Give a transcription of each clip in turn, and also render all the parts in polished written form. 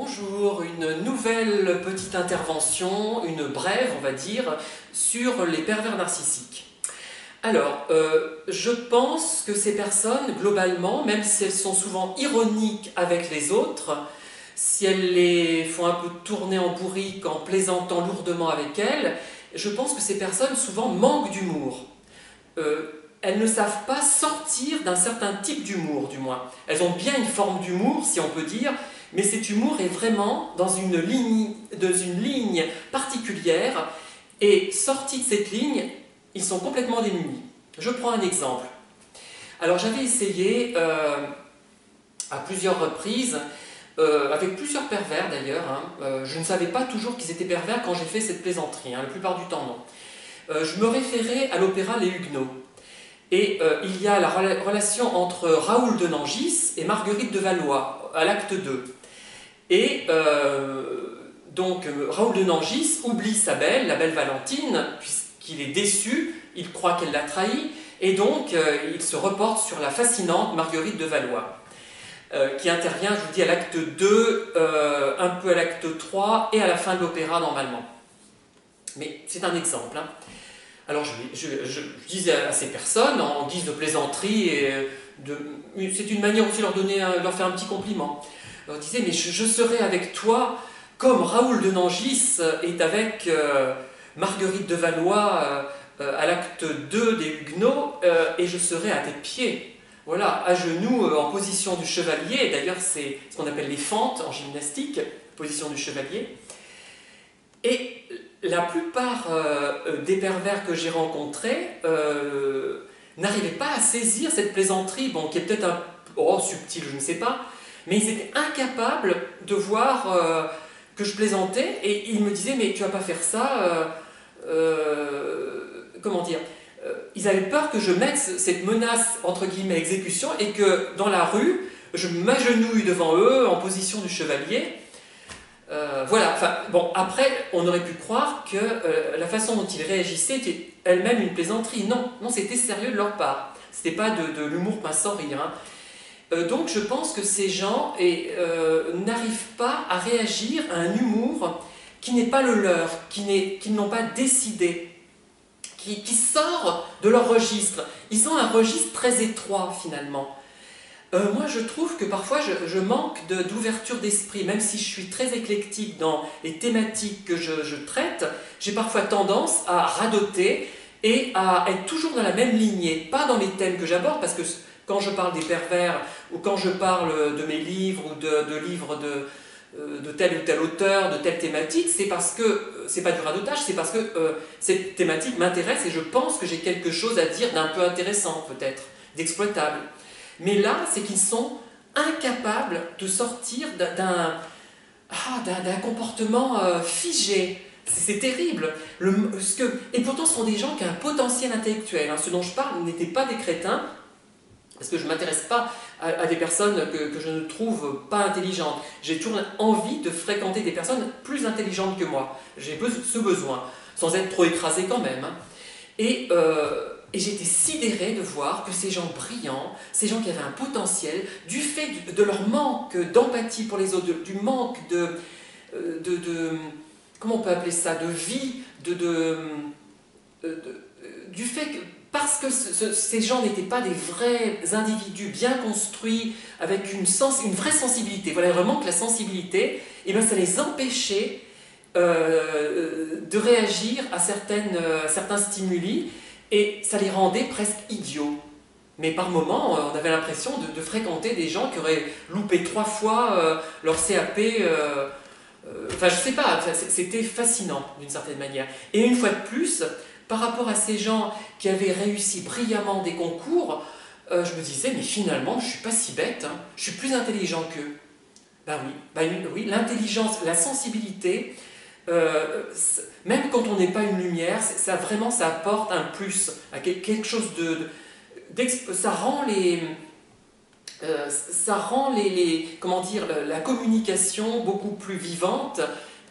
Bonjour, une nouvelle petite intervention, une brève on va dire, sur les pervers narcissiques. Alors, je pense que ces personnes, globalement, même si elles sont souvent ironiques avec les autres, si elles les font un peu tourner en bourrique en plaisantant lourdement avec elles, je pense que ces personnes souvent manquent d'humour. Elles ne savent pas sortir d'un certain type d'humour, du moins. Elles ont bien une forme d'humour, si on peut dire, mais cet humour est vraiment dans une ligne particulière, et sortis de cette ligne, ils sont complètement démunis. Je prends un exemple. Alors j'avais essayé à plusieurs reprises, avec plusieurs pervers d'ailleurs, je ne savais pas toujours qu'ils étaient pervers quand j'ai fait cette plaisanterie, la plupart du temps non. Je me référais à l'opéra Les Huguenots. Et il y a la relation entre Raoul de Nangis et Marguerite de Valois, à l'acte 2. Et donc Raoul de Nangis oublie sa belle, la belle Valentine, puisqu'il est déçu, il croit qu'elle l'a trahi, et donc il se reporte sur la fascinante Marguerite de Valois, qui intervient, je vous dis, à l'acte 2, un peu à l'acte 3, et à la fin de l'opéra normalement. Mais c'est un exemple. Alors je disais à ces personnes, en guise de plaisanterie, c'est une manière aussi de leur faire un petit compliment. Je leur disais, mais je serai avec toi comme Raoul de Nangis est avec Marguerite de Valois à l'acte 2 des Huguenots, et je serai à tes pieds. Voilà, à genoux, en position du chevalier. D'ailleurs, c'est ce qu'on appelle les fentes en gymnastique, position du chevalier. Et la plupart des pervers que j'ai rencontrés n'arrivaient pas à saisir cette plaisanterie, bon, qui est peut-être un subtile, je ne sais pas, mais ils étaient incapables de voir que je plaisantais, et ils me disaient, mais tu vas pas faire ça, comment dire, ils avaient peur que je mette cette menace, entre guillemets, exécution, et que dans la rue, je m'agenouille devant eux en position du chevalier. Voilà, enfin, bon, après, on aurait pu croire que la façon dont ils réagissaient était elle-même une plaisanterie. Non, non, c'était sérieux de leur part. C'était pas de l'humour pince sans rire. Donc je pense que ces gens n'arrivent pas à réagir à un humour qui n'est pas le leur, qu'ils n'ont pas décidé, qui sort de leur registre. Ils ont un registre très étroit finalement. Moi je trouve que parfois je manque d'ouverture d'esprit, même si je suis très éclectique dans les thématiques que je traite, j'ai parfois tendance à radoter et à être toujours dans la même lignée, pas dans les thèmes que j'aborde, parce que quand je parle des pervers, ou quand je parle de mes livres, ou de livres de tel ou tel auteur, de telle thématique, c'est parce que, c'est pas du radotage, c'est parce que cette thématique m'intéresse et je pense que j'ai quelque chose à dire d'un peu intéressant peut-être, d'exploitable. Mais là, c'est qu'ils sont incapables de sortir d'un comportement figé. C'est terrible. Et pourtant, ce sont des gens qui ont un potentiel intellectuel. Ce dont je parle n'étaient pas des crétins, parce que je ne m'intéresse pas à des personnes que je ne trouve pas intelligentes. J'ai toujours envie de fréquenter des personnes plus intelligentes que moi. J'ai ce besoin, sans être trop écrasé quand même. Et j'étais sidérée de voir que ces gens brillants, ces gens qui avaient un potentiel, du fait de leur manque d'empathie pour les autres, du manque comment on peut appeler ça, de vie, du fait que, parce que ces gens n'étaient pas des vrais individus bien construits, avec une vraie sensibilité, voilà, vraiment que la sensibilité, et bien ça les empêchait de réagir à certains stimuli, et ça les rendait presque idiots. Mais par moments, on avait l'impression de fréquenter des gens qui auraient loupé 3 fois leur CAP. Enfin, je sais pas, c'était fascinant d'une certaine manière. Et une fois de plus, par rapport à ces gens qui avaient réussi brillamment des concours, je me disais, mais finalement, je suis pas si bête, je suis plus intelligent qu'eux. Oui, l'intelligence, la sensibilité, même quand on n'est pas une lumière, ça apporte un plus, à quelque chose ça rend comment dire, la communication beaucoup plus vivante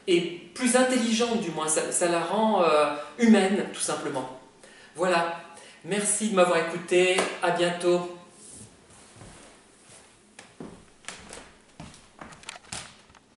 et plus intelligente du moins, ça la rend humaine tout simplement. Voilà, merci de m'avoir écouté, à bientôt.